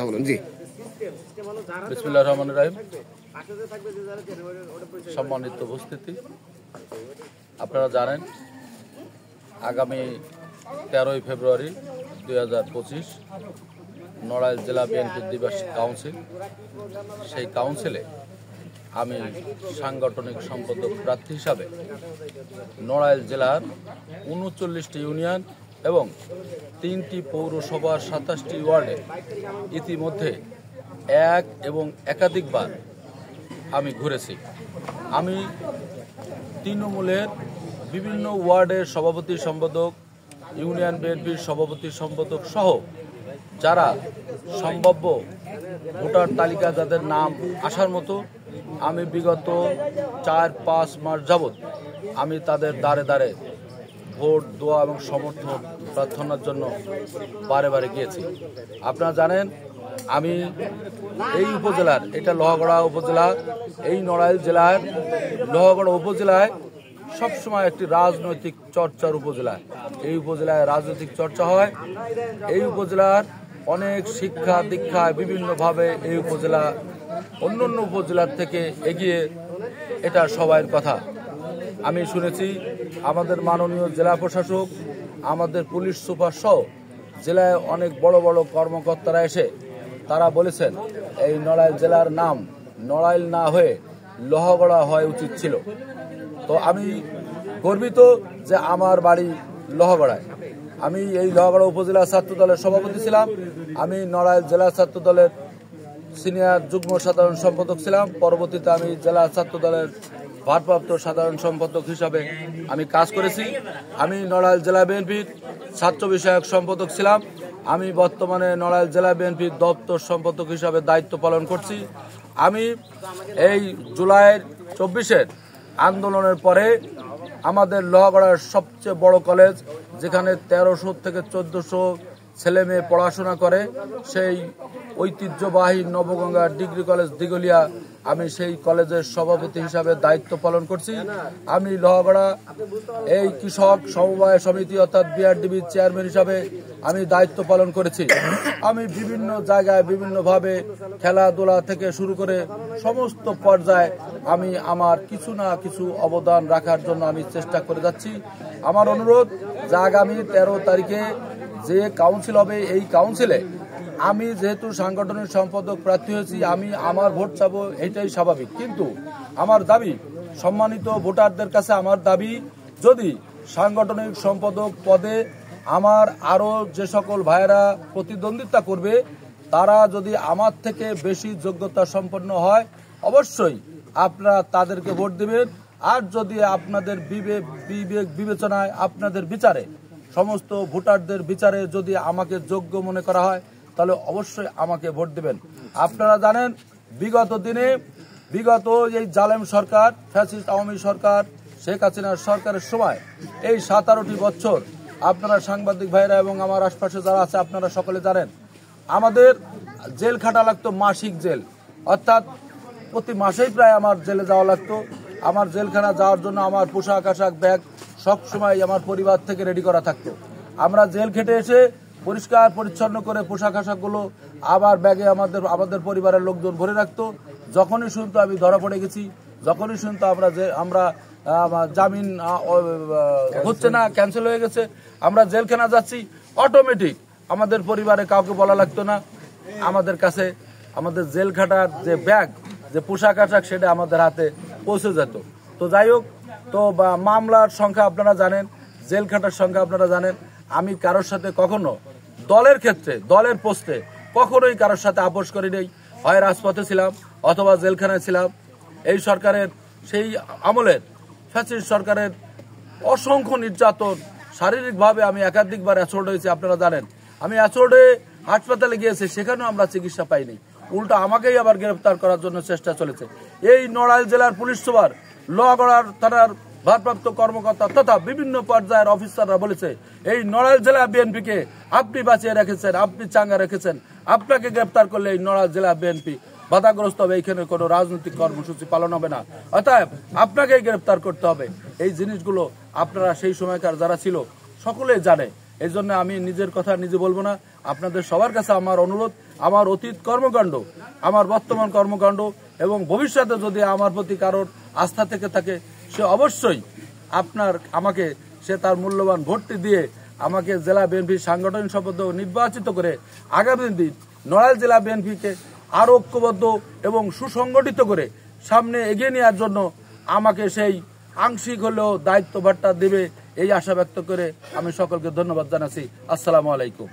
বলুন জি। বিসমিল্লাহির রহমানির রহিম। সম্মানিত উপস্থিতি, আপনারা জানেন আগামী 13ই ফেব্রুয়ারি 2025 নড়াইল জেলা বিএনপির দ্বিবার্ষিক কাউন্সিল। সেই কাউন্সিলে আমি সাংগঠনিক সম্পাদক প্রার্থী হিসাবে নড়াইল জেলার 39টি ইউনিয়ন এবং 3টি পৌরসভার 27টি ওয়ার্ডে ইতিমধ্যে এক এবং একাধিকবার আমি ঘুরেছি। আমি তৃণমূলের বিভিন্ন ওয়ার্ডের সভাপতি সম্পাদক, ইউনিয়ন বিএনপির সভাপতি সম্পাদক সহ যারা সম্ভাব্য ভোটার তালিকা যাদের নাম আসার মতো, আমি বিগত 4-5 মাস যাবৎ আমি তাদের দ্বারে দ্বারে ভোট দোয়া এবং সমর্থন প্রার্থনার জন্য বারে বারে গিয়েছি। আপনারা জানেন আমি এই উপজেলার, এটা লোহাগড়া উপজেলা, এই নড়াইল জেলার লোহাগড়া উপজেলায় সবসময় একটি রাজনৈতিক চর্চার উপজেলা। এই উপজেলায় রাজনৈতিক চর্চা হয়। এই উপজেলার অনেক শিক্ষা দীক্ষায় বিভিন্নভাবে এই উপজেলা অন্যান্য উপজেলার থেকে এগিয়ে, এটা সবার কথা। আমি শুনেছি আমাদের মাননীয় জেলা প্রশাসক, আমাদের পুলিশ সুপার সহ জেলায় অনেক বড় বড় কর্মকর্তারা এসে তারা বলেছেন এই নড়াইল জেলার নাম নড়াইল না হয়ে লোহাগড়া হওয়া উচিত ছিল। তো আমি গর্বিত যে আমার বাড়ি লোহাগড়ায়। আমি এই লোহাগড়া উপজেলা ছাত্র দলের সভাপতি ছিলাম। আমি নড়াইল জেলা ছাত্র দলের সিনিয়র যুগ্ম সাধারণ সম্পাদক ছিলাম। পরবর্তীতে আমি জেলা ছাত্র দলের ভারপ্রাপ্ত সাধারণ সম্পাদক হিসাবে আমি কাজ করেছি। আমি নড়াইল জেলা বিএনপির ছাত্র বিষয়ক সম্পাদক ছিলাম। আমি বর্তমানে নড়াইল জেলা বিএনপির দপ্তর সম্পাদক হিসাবে দায়িত্ব পালন করছি। আমি এই জুলাইয়ের 24-এর আন্দোলনের পরে আমাদের লোহাগড়ার সবচেয়ে বড় কলেজ, যেখানে 1300 থেকে 1400 ছেলে মেয়ে পড়াশোনা করে, সেই ঐতিহ্যবাহী নবগঙ্গা ডিগ্রি কলেজ দিঘলিয়া, আমি সেই কলেজের সভাপতি হিসাবে দায়িত্ব পালন করছি। আমি লোহাগড়া এই কৃষক সমবায় সমিতি অর্থাৎ বিআরডিবির চেয়ারম্যান হিসাবে আমি দায়িত্ব পালন করেছি। আমি বিভিন্ন জায়গায় বিভিন্নভাবে খেলাধুলা থেকে শুরু করে সমস্ত পর্যায়ে আমি আমার কিছু না কিছু অবদান রাখার জন্য আমি চেষ্টা করে যাচ্ছি। আমার অনুরোধ যে আগামী 13 তারিখে যে কাউন্সিল হবে, এই কাউন্সিলে আমি যেহেতু সাংগঠনিক সম্পাদক প্রার্থী হয়েছি, আমি আমার ভোট চাবো, এটাই স্বাভাবিক। কিন্তু আমার দাবি, সম্মানিত ভোটারদের কাছে আমার দাবি, যদি সাংগঠনিক সম্পাদক পদে আমার আরও যে সকল ভাইয়েরা প্রতিদ্বন্দ্বিতা করবে, তারা যদি আমার থেকে বেশি যোগ্যতা সম্পন্ন হয়, অবশ্যই আপনারা তাদেরকে ভোট দেবেন। আর যদি আপনাদের বিবেক বিবেচনায়, আপনাদের বিচারে, সমস্ত ভোটারদের বিচারে যদি আমাকে যোগ্য মনে করা হয়, তাহলে অবশ্যই আমাকে ভোট দেবেন। আপনারা জানেন বিগত দিনে, বিগত এই জালেম সরকার, ফ্যাসিস্ট আওয়ামী সরকার, শেখ হাসিনার সরকারের সময় এই 17টি বছর, আপনারা সাংবাদিক ভাইরা এবং আমার আশপাশে যারা আছে আপনারা সকলে জানেন, আমাদের জেল খাটা লাগতো, মাসিক জেল, অর্থাৎ প্রতি মাসেই প্রায় আমার জেলে যাওয়া লাগতো। আমার জেলখানা যাওয়ার জন্য আমার পোশাক আশাক ব্যাগ সবসময় আমার পরিবার থেকে রেডি করা থাকতো। আমরা জেল খেটে এসে পরিষ্কার পরিচ্ছন্ন করে পোশাক আশাকগুলো আবার ব্যাগে আমাদের পরিবারের লোকজন ভরে রাখতো। যখনই শুনতো আমি ধরা পড়ে গেছি, যখনই শুনতো আমরা জামিন হচ্ছে না, ক্যান্সেল হয়ে গেছে, আমরা জেলখানা যাচ্ছি, অটোমেটিক আমাদের পরিবারে কাউকে বলা লাগতো না, আমাদের কাছে আমাদের জেল খাটার যে ব্যাগ, যে পোশাক আশাক, সেটা আমাদের হাতে পৌঁছে যেত। তো যাই হোক, তো মামলার সংখ্যা আপনারা জানেন, জেল খাটার সংখ্যা আপনারা জানেন। আমি কারোর সাথে কখনো দলের ক্ষেত্রে, দলের পোস্টে কখনোই কারোর সাথে আপোষ করি নেই। হয় রাজপথে ছিলাম অথবা জেলখানায় ছিলাম। এই সরকারের, সেই আমলের ফ্যাসিস্ট সরকারের অসংখ্য নির্যাতন, শারীরিকভাবে আমি একাধিকবার অ্যাসল্ট হয়েছি, আপনারা জানেন। আমি অ্যাসল্টে হাসপাতালে গিয়েছি, সেখানেও আমরা চিকিৎসা পাইনি, উল্টা আমাকেই আবার গ্রেফতার করার জন্য চেষ্টা চলেছে। এই নড়াইল জেলার পুলিশ সুপার, লোহাগড়ার থানার ভারপ্রাপ্ত কর্মকর্তা তথা বিভিন্ন পর্যায়ের অফিসাররা বলেছে, এই নড়াইল জেলা বিএনপিকে আপনি বাঁচিয়ে রেখেছেন, আপনি চাঙ্গা রেখেছেন, আপনাকে গ্রেফতার করলে এই নড়াইল জেলা বিএনপি বাধাগ্রস্ত হবে, এখানে কোনো রাজনৈতিক কর্মসূচি পালন হবে না, অতএব আপনাকেই গ্রেফতার করতে হবে। এই জিনিসগুলো আপনারা সেই সময়কার যারা ছিল সকলেই জানে। এই জন্য আমি নিজের কথা নিজে বলবো না। আপনাদের সবার কাছে আমার অনুরোধ, আমার অতীত কর্মকাণ্ড, আমার বর্তমান কর্মকাণ্ড এবং ভবিষ্যতে যদি আমার প্রতি কারোর আস্থা থেকে থাকে, সে অবশ্যই আমাকে সে তার মূল্যবান ভোটটি দিয়ে আমাকে জেলা বিএনপির সাংগঠনিক সম্পাদক নির্বাচিত করে আগামী দিন নড়াইল জেলা বিএনপিকে আরো ঐক্যবদ্ধ এবং সুসংগঠিত করে সামনে এগিয়ে নেওয়ার জন্য আমাকে সেই আংশিক হলেও দায়িত্বভারটা দেবে, এই আশা ব্যক্ত করে আমি সকলকে ধন্যবাদ জানাচ্ছি। আসসালামু আলাইকুম।